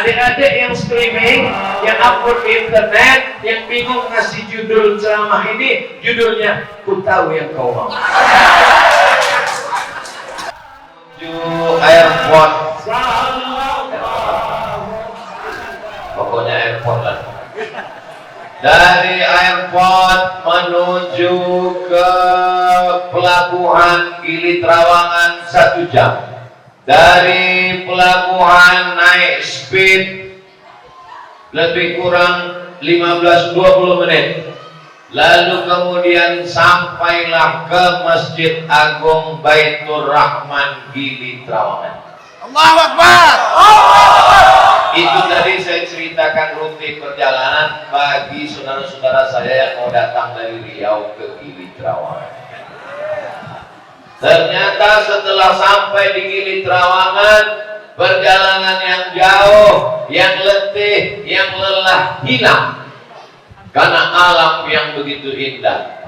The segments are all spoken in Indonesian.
adik-adik yang streaming, yang upload di internet, yang bingung ngasih judul ceramah ini, judulnya Ku Tahu Yang Kau Mau. Airport, pokoknya airport lah. Dari airport menuju ke pelabuhan Gili Trawangan 1 jam. Dari pelabuhan naik speed lebih kurang 15-20 menit. Lalu kemudian sampailah ke Masjid Agung Baitur Rahman Gili Trawangan. Allahu Akbar. Itu tadi saya ceritakan rute perjalanan bagi saudara-saudara saya yang mau datang dari Riau ke Gili Trawangan. Ternyata setelah sampai di Gili Trawangan, perjalanan yang jauh, yang letih, yang lelah hilang. Karena alam yang begitu indah.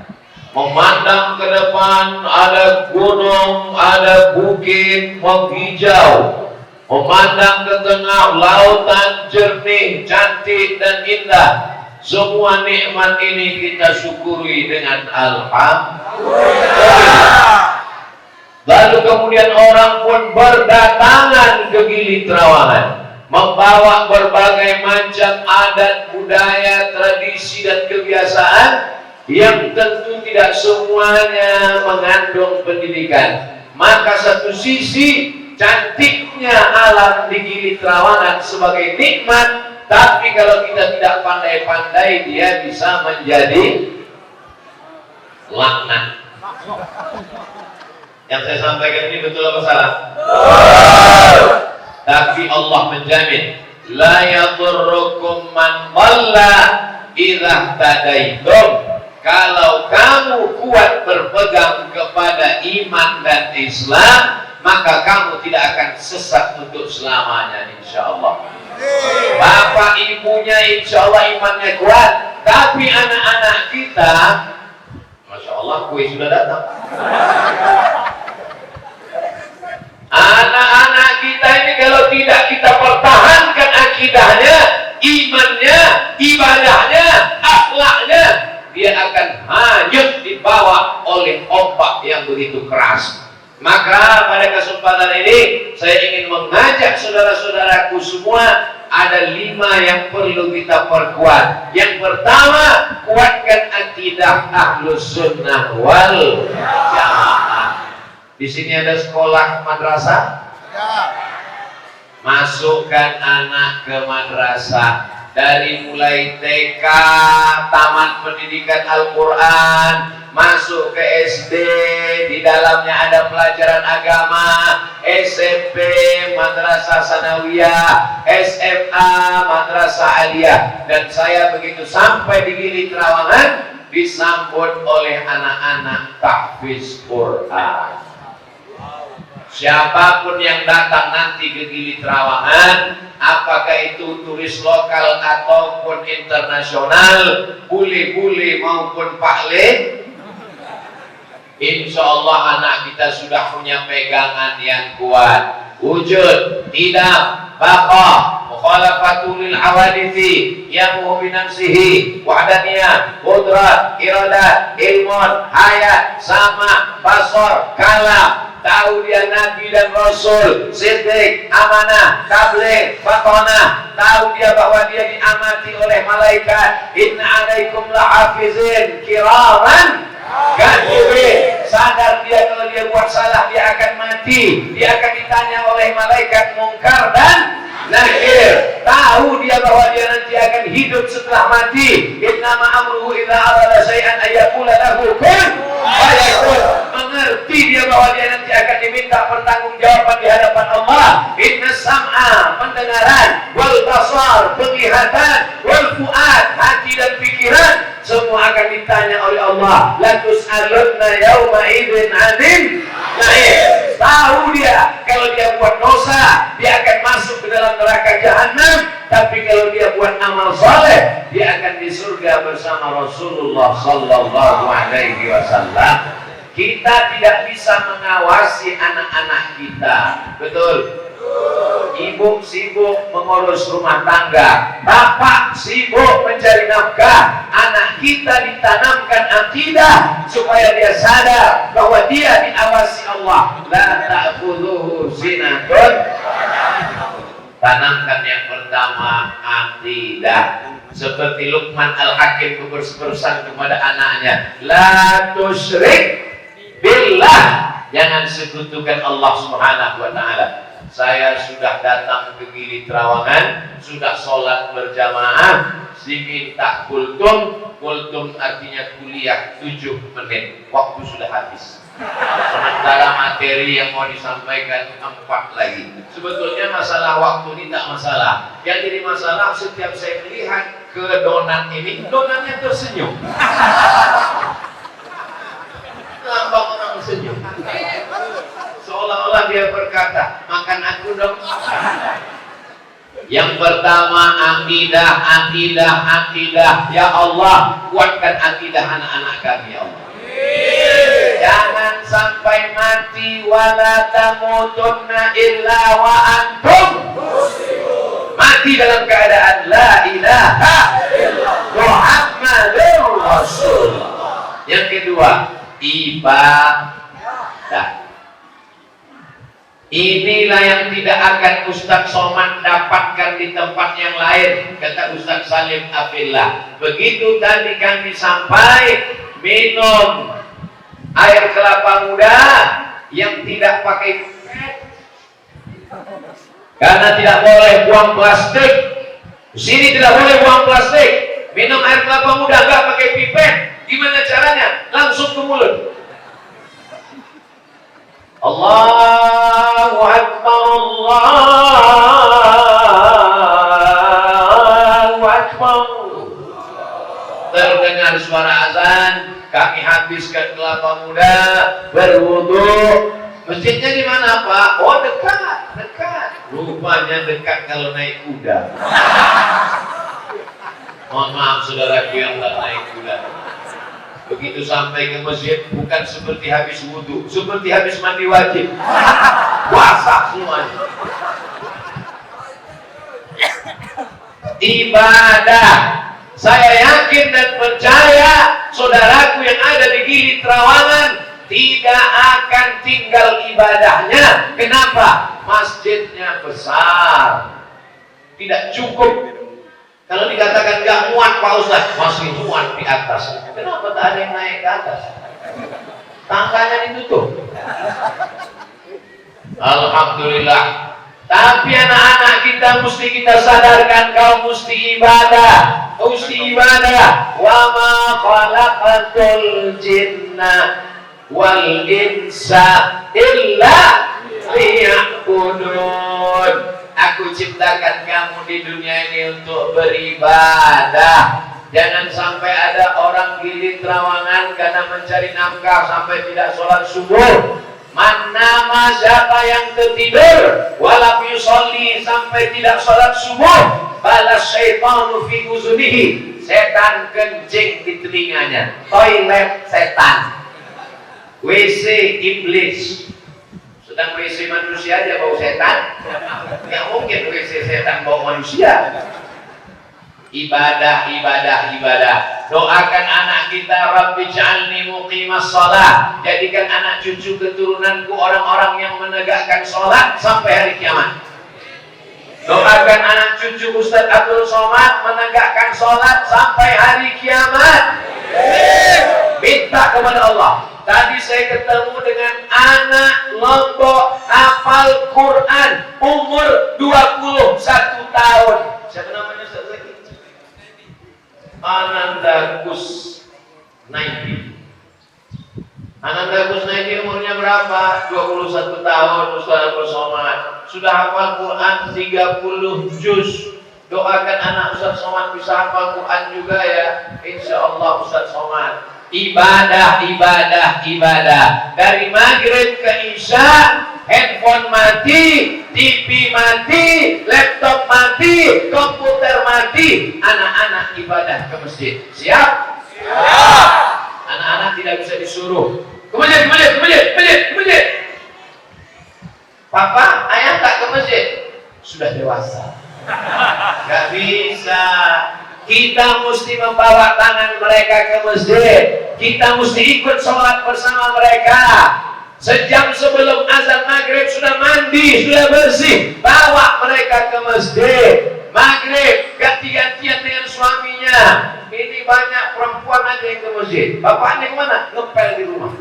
Memandang ke depan ada gunung, ada bukit menghijau. Memandang ke tengah lautan jernih, cantik dan indah. Semua nikmat ini kita syukuri dengan alhamdulillah. Lalu kemudian orang pun berdatangan ke Gili Trawangan, membawa berbagai macam adat, budaya, tradisi dan kebiasaan yang tentu tidak semuanya mengandung pendidikan. Maka satu sisi cantiknya alam di Gili Trawangan sebagai nikmat, tapi kalau kita tidak pandai-pandai dia bisa menjadi laknat. Yang saya sampaikan ini betul apa salah? Tapi Allah menjamin, la yadurrukum man dhalla idza tadaitum. Kalau kamu kuat berpegang kepada iman dan Islam, maka kamu tidak akan sesat untuk selamanya, insyaallah. Bapak ibunya insyaallah imannya kuat, tapi anak-anak kita, masya Allah, kue sudah datang. Anak-anak kita ini kalau tidak kita pertahankan akidahnya, imannya, ibadahnya, akhlaknya, dia akan hanyut dibawa oleh ombak yang begitu keras. Maka pada kesempatan ini saya ingin mengajak saudara-saudaraku semua, ada 5 yang perlu kita perkuat. Yang pertama, kuatkan akidah Ahlus Sunnah wal Jamaah. Di sini ada sekolah madrasah. Masukkan anak ke madrasah dari mulai TK, tamat pendidikan Al-Quran, masuk ke SD, di dalamnya ada pelajaran agama, SMP, madrasah sanawiyah, SMA, madrasah aliyah. Dan saya begitu sampai di Gili Trawangan disambut oleh anak-anak tahfiz Quran. Siapapun yang datang nanti ke Gili Trawangan, apakah itu turis lokal ataupun internasional, bule-bule maupun pakle, insya Allah anak kita sudah punya pegangan yang kuat. Wujud, tidak, baqa, mukhalafatul lil awadithi, yamuhu binafsihi, wahdaniyah, qudrat, iradat, ilmun, hayat, sama, basar, kalam. Tahu dia Nabi dan Rasul, siddiq, amanah, tabligh, fatonah. Tahu dia bahwa dia diamati oleh malaikat. Inna alaikum lahafizin kiraman katibin. Sadar dia kalau dia buat salah dia akan mati. Dia akan ditanya oleh malaikat mungkar dan nakir. Tahu dia bahwa dia nanti akan hidup setelah mati. Innama amruhu idza arada syai'an ayyaqula lahu kun fayakun. Mengerti dia bahwa dia nanti akan diminta pertanggungjawaban di hadapan Allah. Inna sam'a, pendengaran, wal basar, penglihatan, wal fuad, hati dan pikiran, semua akan ditanya oleh Allah. La tus'alunna yauma idzin 'anil na'im. Tahu dia kalau dia buat dosa dia akan masuk ke dalam neraka jahanam, tapi kalau dia buat amal saleh dia akan di surga bersama Rasulullah sallallahu alaihi wasallam. Kita tidak bisa mengawasi anak-anak kita, betul? Ibu sibuk mengurus rumah tangga, bapak sibuk mencari nafkah. Anak kita ditanamkan akidah supaya dia sadar bahwa dia diawasi Allah. La ta'khudhuhu sinatun. Tanamkan yang pertama akidah. Seperti Luqman Al-Hakim berpesan kepada anaknya, la tusyrik billah. Jangan sekutukan Allah Subhanahu wa taala. Saya sudah datang ke Gili Trawangan, sudah sholat berjamaah, diminta kultum. Kultum artinya kuliah 7 menit, waktu sudah habis. Sementara materi yang mau disampaikan 4 lagi. Sebetulnya masalah waktu ini tak masalah. Yang jadi masalah setiap saya melihat ke donat ini, donatnya tersenyum. Lambang orang senyum. Seolah-olah dia berkata, makan aku dong. Yang pertama akidah, akidah, akidah. Ya Allah, kuatkan akidah anak-anak kami, ya Allah. Jangan sampai mati wala tamutunna illa wa antum muslimun. Mati dalam keadaan la ilaha illallah Muhammadur Rasulullah. Yang kedua, ibadah. Inilah yang tidak akan Ustaz Somad dapatkan di tempat yang lain, kata Ustaz Salim Afillah. Begitu tadi kami sampai, minum air kelapa muda yang tidak pakai pipet, karena tidak boleh buang plastik. Di sini tidak boleh buang plastik. Minum air kelapa muda nggak pakai pipet. Gimana caranya? Langsung ke mulut. Allahu Akbar, Allahu Akbar. Terdengar suara azan, kami habiskan kelapa muda, berwudu. Masjidnya di mana, Pak? Oh, dekat, dekat. Rupanya dekat kalau naik kuda. Mohon maaf saudaraku yang tak naik kuda. Begitu sampai ke masjid, bukan seperti habis wudu, seperti habis mandi wajib. Basah semuanya. Ibadah. Saya yakin dan percaya saudaraku yang ada di Gili Trawangan tidak akan tinggal ibadahnya. Kenapa? Masjidnya besar, tidak cukup. Kalau dikatakan gak muat Pak Ustaz, masih muat di atas. Kenapa tak ada yang naik ke atas? Tangganya ditutup. Alhamdulillah. Tapi anak-anak kita mesti kita sadarkan, kau mesti ibadah, mesti ibadah. Wa ma khalaqatul jinna wal insa illa liya'budun. Aku ciptakan kamu di dunia ini untuk beribadah. Jangan sampai ada orang Gili Trawangan karena mencari nafkah sampai tidak sholat subuh. Manama siapa yang tertidur walam yusolli sampai tidak sholat subuh, balas syaitanu fi uzunihi. Setan kencing di telinganya. Toilet setan, WC iblis. Sedang WC manusia aja bau setan, nggak mungkin WC setan bau manusia. Ibadah, ibadah, ibadah. Doakan anak kita, Rabbi ja'alni muqimas shalah. Jadikan anak cucu keturunanku orang-orang yang menegakkan sholat sampai hari kiamat. Doakan anak cucu Ustaz Abdul Somad menegakkan sholat sampai hari kiamat. Minta kepada Allah. Tadi saya ketemu dengan anak Lombok hafal Quran umur 21 tahun. Siapa namanya Ustaz Zaki? Ananda Kusnaidi. Ananda Kusnaidi umurnya berapa? 21 tahun Ustaz Abdul Somad. Sudah hafal Quran 30 juz. Doakan anak Ustaz Somad bisa hafal Quran juga ya. Insya Allah Ustaz Somad. Ibadah, ibadah, ibadah. Dari maghrib ke isya, handphone mati, TV mati, laptop mati, komputer mati. Anak-anak ibadah ke masjid. Siap? Siap. Anak-anak tidak bisa disuruh. Ke masjid, ke masjid, ke masjid, ke masjid, ke masjid. Papa, ayah tak ke masjid. Gak bisa. Kita mesti membawa tangan mereka ke masjid. Kita mesti ikut sholat bersama mereka. Sejam sebelum azan maghrib sudah mandi, sudah bersih. Bawa mereka ke masjid. Maghrib ganti-gantian dengan suaminya. Ini banyak perempuan aja yang ke masjid. Bapaknya kemana? Ngepel di rumah.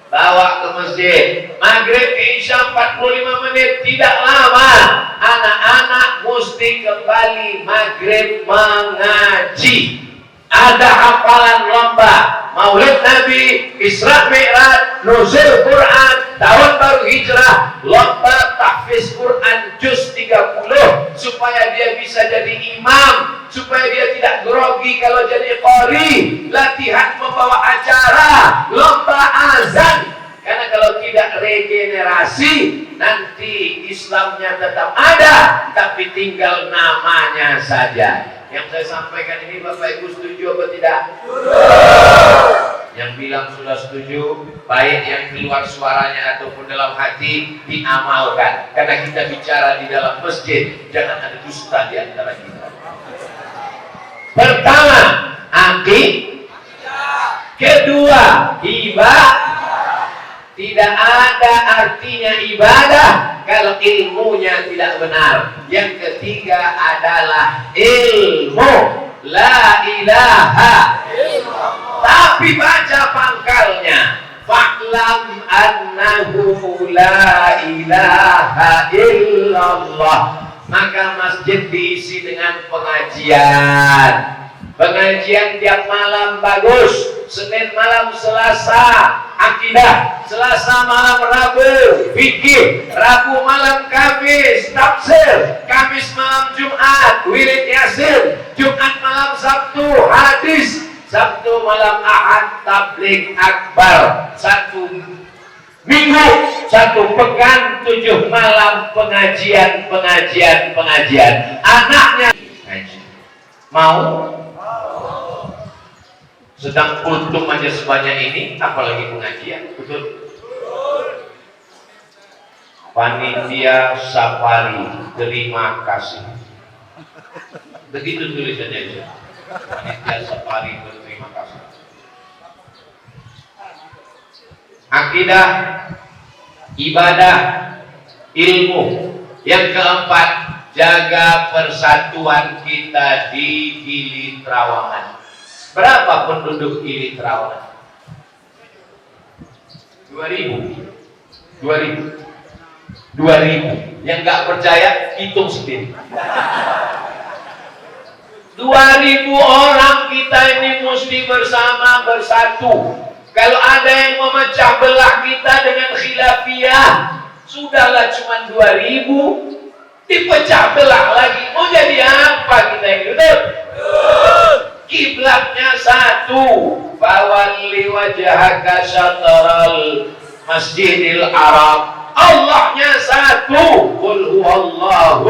Bawa ke masjid. Maghrib isya 45 menit, tidak lama. Anak-anak mesti kembali maghrib mengaji. Ada hafalan lomba, Maulid Nabi, Isra Mi'raj, Nuzul Quran, tahun baru hijrah, lomba tahfiz Quran juz 30 supaya dia bisa jadi imam, supaya dia tidak grogi kalau jadi qori, latihan membawa acara, lomba azan. Karena kalau tidak regenerasi, nanti Islamnya tetap ada, tapi tinggal namanya saja. Yang saya sampaikan ini Bapak Ibu setuju atau tidak? Yang bilang sudah setuju, baik yang keluar suaranya ataupun dalam hati, diamalkan. Karena kita bicara di dalam masjid, jangan ada dusta di antara kita. Pertama, kedua, ibadah. Tidak ada artinya ibadah kalau ilmunya tidak benar. Yang ketiga adalah ilmu. La ilaha illallah. Tapi baca pangkalnya. Fa'lam annahu la ilaha illallah. Maka masjid diisi dengan pengajian. Pengajian tiap malam bagus. Senin malam Selasa akidah, Selasa malam Rabu fikih, Rabu malam Kamis tafsir, Kamis malam Jumat wirid yasin, Jumat malam Sabtu hadis, Sabtu malam Ahad tabligh akbar. Satu minggu, satu pekan, 7 malam pengajian. Anaknya ngaji. Mau? Sedang untung aja sebanyak ini, apalagi pengajian, betul? Panitia Safari, terima kasih. Begitu tulisannya itu. Panitia Safari, berterima kasih. Akidah, ibadah, ilmu. Yang keempat, jaga persatuan kita di Gili Trawangan. Berapa penduduk Gili Trawangan? 2000. Yang nggak percaya hitung sendiri. 2000 orang kita ini mesti bersama bersatu. Kalau ada yang memecah belah kita dengan khilafiyah, sudahlah cuma 2000, dipecah belah lagi. Mau jadi apa kita ini? Betul? Kiblatnya satu. Fawalli wajhaka syatral Masjidil Haram. Allahnya satu. Qul huwallahu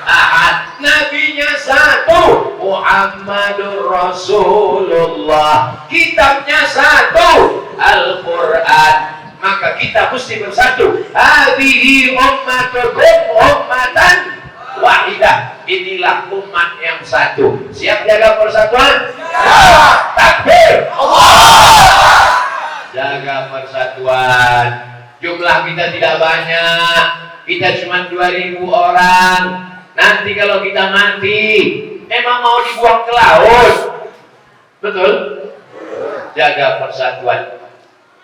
ahad. Nabinya satu. Muhammadur Rasulullah. Kitabnya satu. Al-Quran. Maka kita mesti bersatu. Hadhihi ummatukum ummatan wahidah. Inilah umat yang satu. Siap jaga persatuan? Ya. Takbir. Allah. Jaga persatuan. Jumlah kita tidak banyak. Kita cuma 2000 orang. Nanti kalau kita mati, memang mau dibuang ke laut. Betul? Jaga persatuan.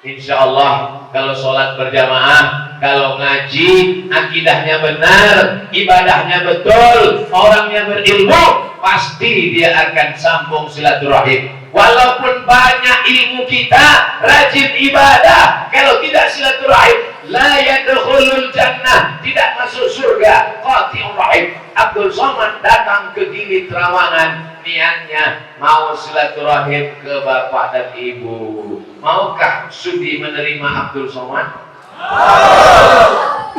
Insya Allah kalau sholat berjamaah, kalau ngaji, akidahnya benar, ibadahnya betul, orangnya berilmu, pasti dia akan sambung silaturahim. Walaupun banyak ilmu kita, rajin ibadah, kalau tidak silaturahim, la yadkhulul jannah, tidak masuk surga. Qati'ur rahim. Abdul Somad datang ke Gili Trawangan, niatnya mau silaturahim ke bapak dan ibu. Maukah sudi menerima Abdul Somad?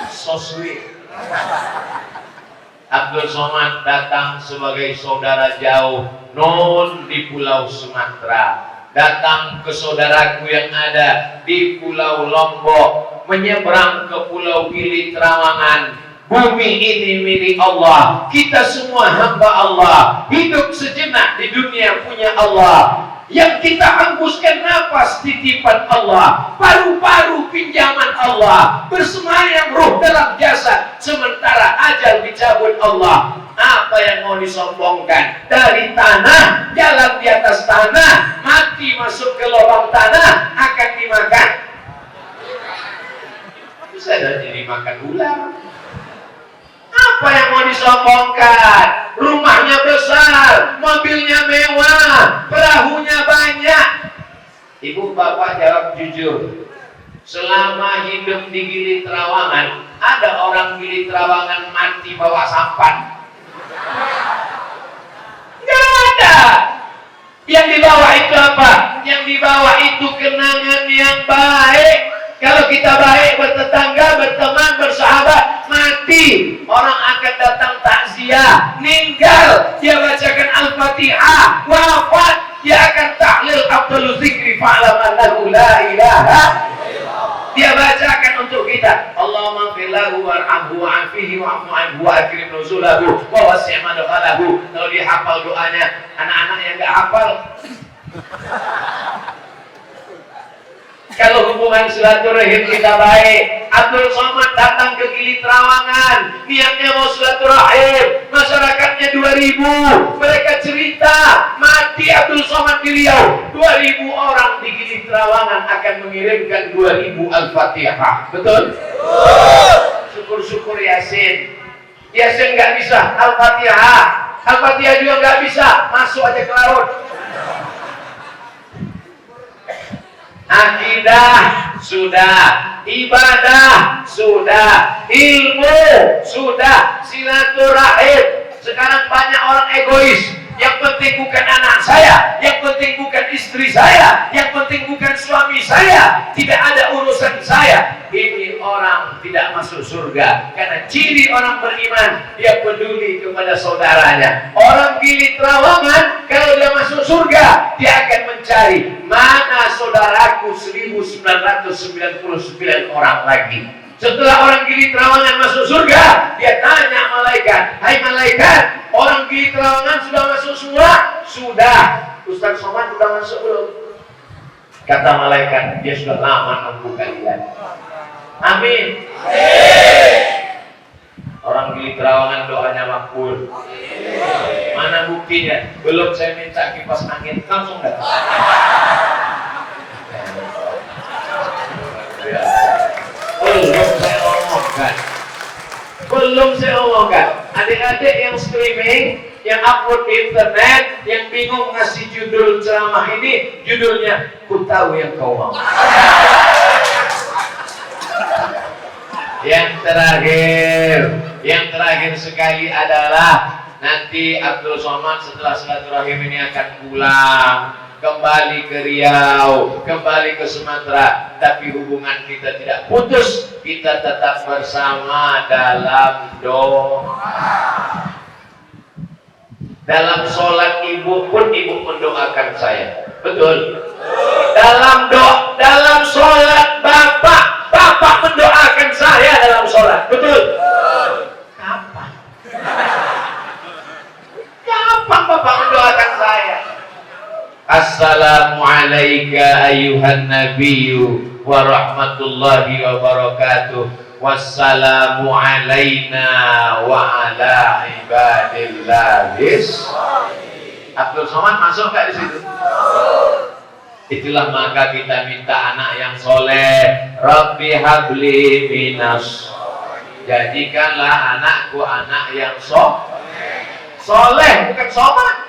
So sweet. Abdul Somad datang sebagai saudara jauh non di Pulau Sumatera, datang ke saudaraku yang ada di Pulau Lombok, menyeberang ke Pulau Gili Trawangan. Bumi ini milik Allah. Kita semua hamba Allah. Hidup sejenak di dunia punya Allah. Yang kita hembuskan napas titipan Allah. Paru-paru pinjaman Allah. Bersemayam ruh dalam jasad. Sementara ajal dicabut Allah. Apa yang mau disombongkan? Dari tanah, jalan di atas tanah, mati masuk ke lubang tanah, akan dimakan. Bisa jadi makan ular. Apa yang mau disombongkan? Rumahnya besar, mobilnya mewah, perahunya banyak. Ibu bapak jawab jujur. Selama hidup di Gili Trawangan, ada orang Gili Trawangan mati bawa sampan? Nggak ada. Yang dibawa itu apa? Yang dibawa itu kenangan yang baik. Kalau kita baik bertetangga, berteman, bersahabat, mati orang akan datang takziah, meninggal dia bacakan Al-Fatihah, wafat dia akan tahlil afdalul zikri fa'lam annahu la ilaha. Dia bacakan untuk kita, Allahumma ighfir lahu warhamhu wa'afihi wa'fu anhu wa akrim nuzulahu wa wasi' madkhalahu. Kalau dia hafal doanya, anak-anak yang enggak hafal. Kalau hubungan silaturahim kita baik, Abdul Somad datang ke Gili Trawangan, niatnya mau silaturahim, masyarakatnya 2000, mereka cerita, mati Abdul Somad di Riau, 2000 orang di Gili Trawangan akan mengirimkan 2000 Al-Fatihah, betul? Syukur-syukur Yasin, Yasin nggak bisa, Al-Fatihah, Al-Fatihah juga nggak bisa, masuk aja ke laut. Akidah sudah, ibadah sudah, ilmu sudah, silaturahim. Sekarang banyak orang egois. Yang penting bukan anak saya, yang penting bukan istri saya, yang penting bukan suami saya, tidak ada urusan saya. Ini orang tidak masuk surga. Karena ciri orang beriman, dia peduli kepada saudaranya. Orang Gili Trawangan, kalau dia masuk surga, dia akan mencari mana saudaraku 1999 orang lagi. Setelah orang Gili Trawangan masuk surga, dia tanya malaikat, hai malaikat, orang Gili Trawangan sudah masuk semua? Sudah. Ustaz Somad sudah masuk belum? Kata malaikat, dia sudah lama nunggu kalian. Amin. Orang Gili Trawangan doanya makbul. Mana buktinya? Belum saya minta kipas angin, langsung datang. Belum saya omongkan. Adik-adik yang streaming, yang upload di internet, yang bingung ngasih judul ceramah ini, judulnya Ku Tahu Yang Kau Mau. Yang terakhir sekali adalah nanti Abdul Somad setelah silaturahim ini akan pulang, kembali ke Riau, kembali ke Sumatera, tapi hubungan kita tidak putus, kita tetap bersama dalam doa. Dalam sholat ibu pun ibu mendoakan saya, betul? Dalam sholat bapak mendoakan saya dalam sholat, betul? Kapan? Kapan bapak mendoakan saya? Assalamualaikum ayuhan nabiyyu wa rahmatullahi wa barakatuh. Wassalamu alaina wa ala ibadillahis. Abdul Somad masuk gak di situ? Itulah maka kita minta anak yang soleh. Rabbi habli minas. Jadikanlah anakku anak yang soleh, bukan Somad.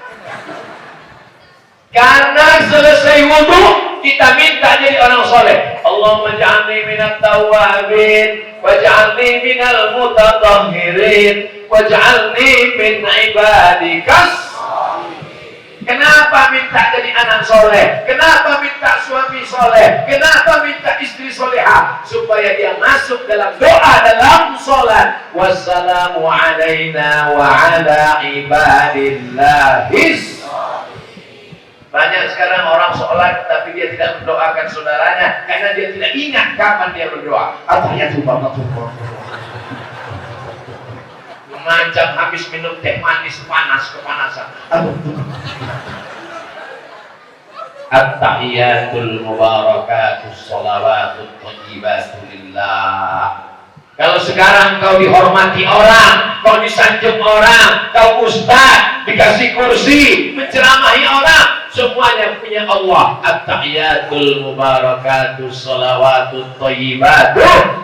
Karena selesai wudhu kita minta jadi orang soleh. Allahumma ja'alni minat tawabin waj'alni minal mutatahhirin waj'alni min ibadikas. Kenapa minta jadi anak soleh? Kenapa minta suami soleh? Kenapa minta istri solehah? Supaya dia masuk dalam doa dalam sholat. Wassalamu alaina wa ala ibadillahis. Banyak sekarang orang sholat tapi dia tidak mendoakan saudaranya karena dia tidak ingat kapan dia berdoa. Atahiyatu Macam habis minum teh manis panas kepanasan. Aduh. At-tahiyatul mubarakatus sholawatut thayyibatu lillah. Kalau sekarang kau dihormati orang, kau disanjung orang, kau ustaz, dikasih kursi, menceramahi orang, semuanya punya Allah. At-tahiyatul mubarakatus sholawatut thayyibatu.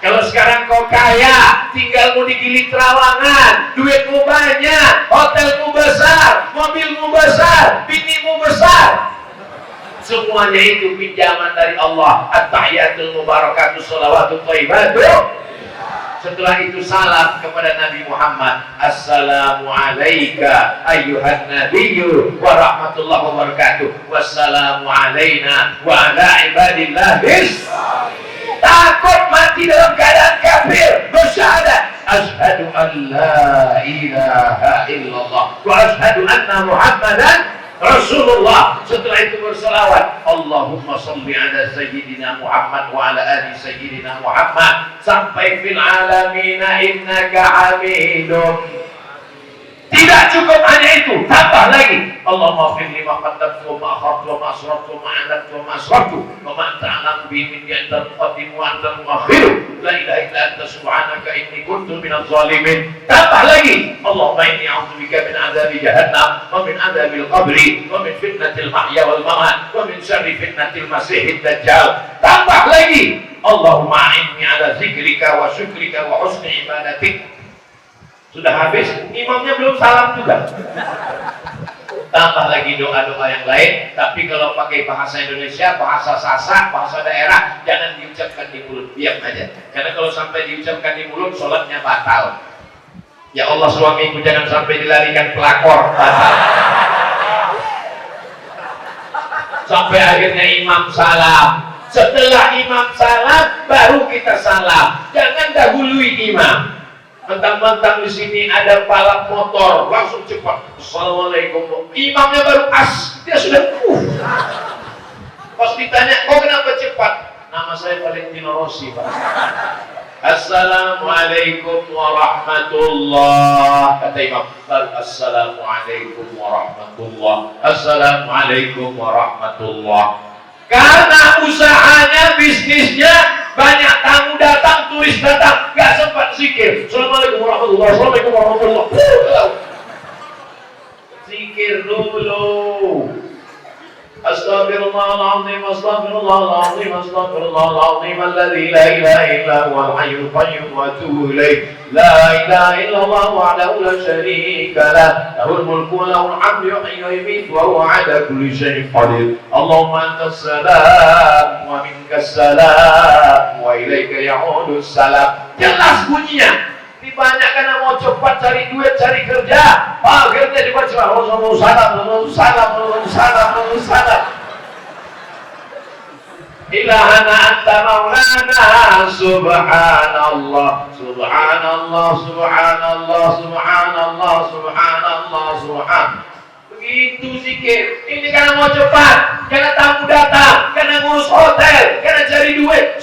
Kalau sekarang kau kaya, tinggal mau digiling terawangan, duitmu banyak, hotelmu besar, mobilmu besar, binimu besar. Semuanya itu pinjaman dari Allah. At-tahiyatul mubarakatus sholawatut thayyibatu. Setelah itu salam kepada Nabi Muhammad. Assalamu alayka ayyuhan nabiyyu wa rahmatullahi wa barakatuh. Wassalamu alayna wa ala ibadillahis. Takut mati dalam keadaan kafir, bersyahadat asyhadu an la ilaha illallah wa asyhadu anna muhammadan rasulullah. Setelah itu berselawat, Allahumma sholli ala sayyidina Muhammad wa ala ali sayyidina Muhammad sampai fil alamina innaka hamidun. Tidak cukup hanya itu, tambah lagi. Allahumma fir lima qaddamtu wa ma akhartu wa ma asraftu wa ma a'lantu wa ma asraftu wa ma anta a'lamu bi min anta muqaddim wa anta muakhir. La ilaha illa anta subhanaka inni kuntu minadh zalimin. Tambah lagi. Allahumma inni a'udzubika min adzabi jahannam wa min adzabil qabri wa min fitnatil mahya wal mamat wa min syarri fitnatil masiihid dajjal. Tambah lagi. Allahumma a'inni ala zikrika wa syukrika wa husni ibadatik. Sudah habis, imamnya belum salam juga. Tambah lagi doa-doa yang lain, tapi kalau pakai bahasa Indonesia, bahasa Sasak, bahasa daerah, jangan diucapkan di mulut, diam aja. Karena kalau sampai diucapkan di mulut, sholatnya batal. Ya Allah, suamiku jangan sampai dilarikan pelakor, batal. Sampai akhirnya imam salam. Setelah imam salam, baru kita salam. Jangan dahului imam. Mentang-mentang di sini ada balap motor, langsung cepat. Assalamualaikum. Imamnya baru dia sudah Pas ditanya, kok kenapa cepat? Nama saya Valentino Rossi, Pak. Assalamualaikum warahmatullah. Kata imam, assalamualaikum warahmatullah. Assalamualaikum warahmatullah. Karena usahanya, bisnisnya, banyak tamu datang, turis datang, gak sempat zikir. Assalamualaikum warahmatullah, assalamualaikum warahmatullah. Zikir dulu. Astaghfirullahaladzim, astaghfirullahaladzim, astaghfirullahaladzim, alladzi la ilaha illa huwal hayyul qayyum wa atubu ilaih. La ilaha illallah wahdahu la syarika lah, lahul mulku wa lahul hamdu yuhyi wa yumiitu wa huwa ala kulli syai'in qadir. Allahumma antas salam wa minkas salam wa ilaika ya'udus salam. Jelas bunyinya. Banyak karena mau cepat cari duit, cari kerja, akhirnya dibaca salam. Ilahana anta maulana, subhanallah, subhanallah, subhanallah, subhanallah, subhanallah, subhanallah. Begitu zikir. Ini karena mau cepat, karena tamu datang, karena ngurus hotel, karena cari duit.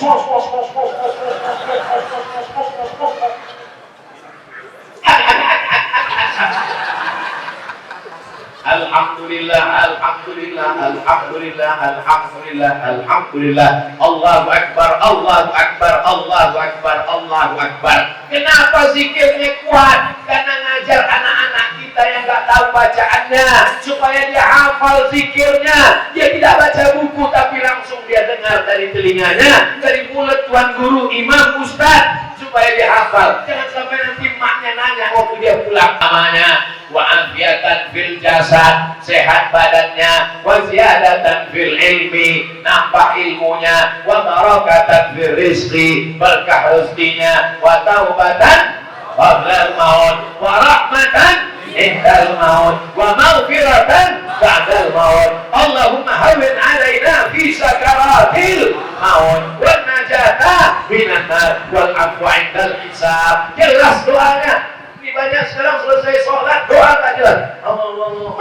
Alhamdulillah, alhamdulillah, alhamdulillah, alhamdulillah, alhamdulillah. Allahu akbar, Allahu akbar, Allahu akbar, Allahu akbar. Kenapa zikirnya kuat? Karena ngajar anak-anak kita yang nggak tahu bacaannya supaya dia hafal zikirnya. Dia tidak baca buku tapi langsung dia dengar dari telinganya, dari mulut tuan guru, imam, ustaz, supaya dia hafal. Jangan sampai nanti maknya nanya waktu dia pulang. Namanya wa afiatan fil jasad, sehat badannya, wa ziyadatan fil ilmi, nambah ilmunya, wa barakatan fil rizqi, berkah rezekinya, wa taubatan qabla maut, wa rahmatan indal maut, wa maghfiratan ba'dal maut. Allahumma hawwin alaina fi sakaratil maut, wa najata minan nar, wal afwa indal hisab. Jelas doanya. Banyak sekarang selesai sholat doa tak jelas. Allah mau.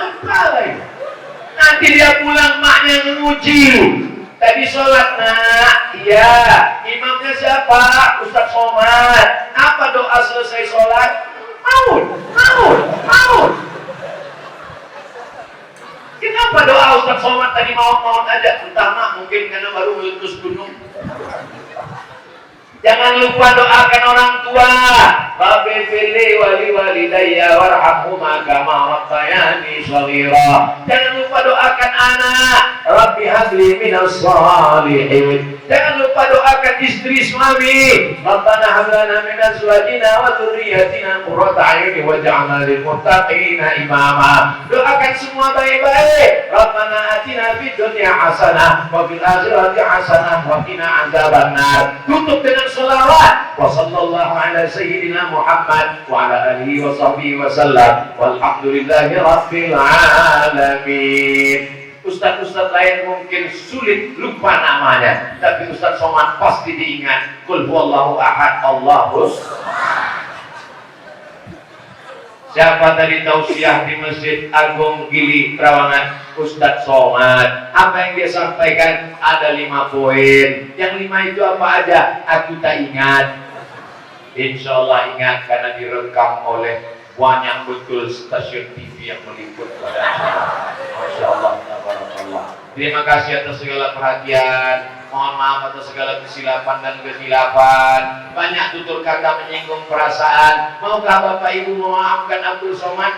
Apa lagi? Nanti dia pulang maknya menguji. Tadi sholat nak, Iya. Imamnya siapa? Ustaz Somad. Apa doa selesai sholat? Maut. Kenapa doa Ustaz Somad tadi maut aja? Pertama mungkin karena baru meletus gunung. Jangan lupa doakan orang tua. Rabbi firli wali walidayya warhamhuma kama rabbayani shaghira. Jangan lupa doakan anak. Rabbi habli minas shalihin. Jangan lupa doakan istri suami. Rabbana hab lana min azwajina wa dhurriyyatina qurrata a'yun waj'alna lil muttaqina imama. Doakan semua baik-baik. Rabbana atina fid dunya hasanah wa fil akhirati hasanah wa qina adzabannar. Tutup dengan salawat. Wa sallallahu ala sayyidina Muhammad wa ala alihi wa sahbihi wa sallam. Walhamdulillahi rabbil alamin. Ustaz-ustaz lain mungkin sulit lupa namanya, tapi Ustaz Somad pasti diingat. Qul huwallahu ahad, Allahus. Siapa tadi tausiah di Masjid Agung Gili Trawangan? Ustaz Somad. Apa yang dia sampaikan? Ada 5 poin. Yang 5 itu apa aja? Aku tak ingat. Insya Allah ingat karena direkam oleh banyak betul stasiun TV yang meliput pada saya. Masya Allah, tabarakallah. Terima kasih atas segala perhatian. Mohon maaf atas segala kesilapan dan kehilafan. Banyak tutur kata menyinggung perasaan. Maukah Bapak Ibu memaafkan Abdul Somad?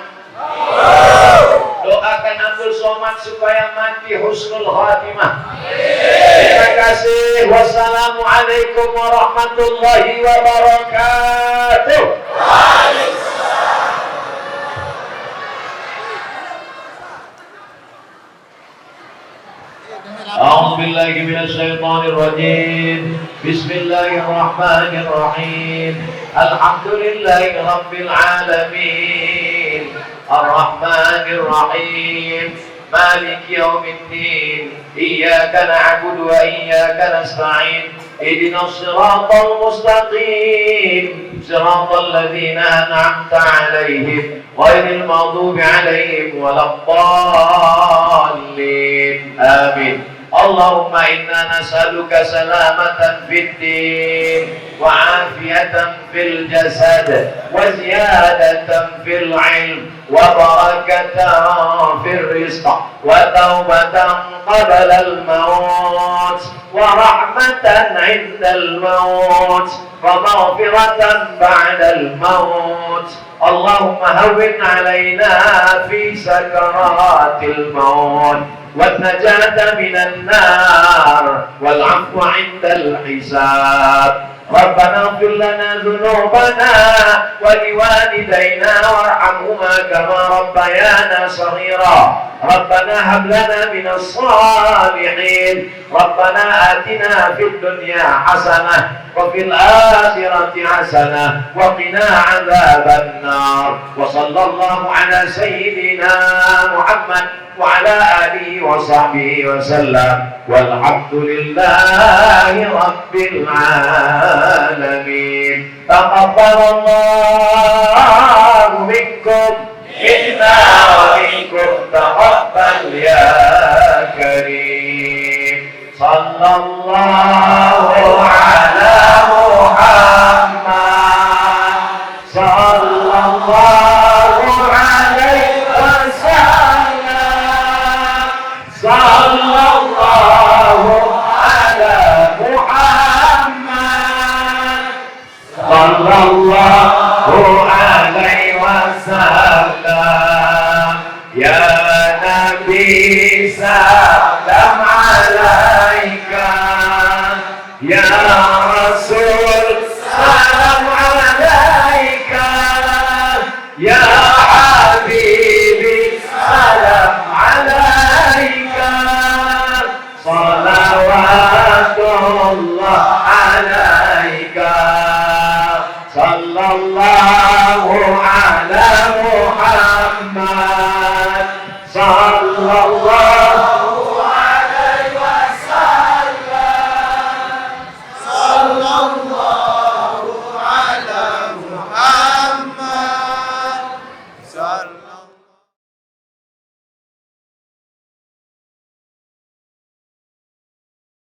Doakan Abdul Somad supaya mati husnul khatimah. Terima kasih. Wassalamualaikum warahmatullahi wabarakatuh. أعوذ بالله من الشيطان الرجيم بسم الله الرحمن الرحيم الحمد لله رب العالمين الرحمن الرحيم مالك يوم الدين إياك نعبد وإياك نستعين اهدنا الصراط المستقيم صراط الذين أنعمت عليهم غير المغضوب عليهم ولا الضالين آمين اللهم إنا نسألك سلامة في الدين وعافية في الجسد وزيادة في العلم وبركة في الرزق وتوبة قبل الموت ورحمة عند الموت ومغفرة بعد الموت اللهم هون علينا في سكرات الموت والنجاة من النار والعفو عند الحساب ربنا اغفر لنا ذنوبنا ولوالدينا وارحمهما كما ربيانا صغيرا ربنا هب لنا من الصالحين ربنا آتنا في الدنيا حسنة وفي الآخرة حسنة وقنا عذاب النار وصلى الله على سيدنا محمد وعلى آله وصحبه وسلم والحمد لله رب العالمين تقبل الله منكم منا ومنكم تقبل يا كريم صلى الله على محمد صلى الله عليه وسلم صلى الله على محمد صلى الله عليه وسلم يا نبي سلام عليك يا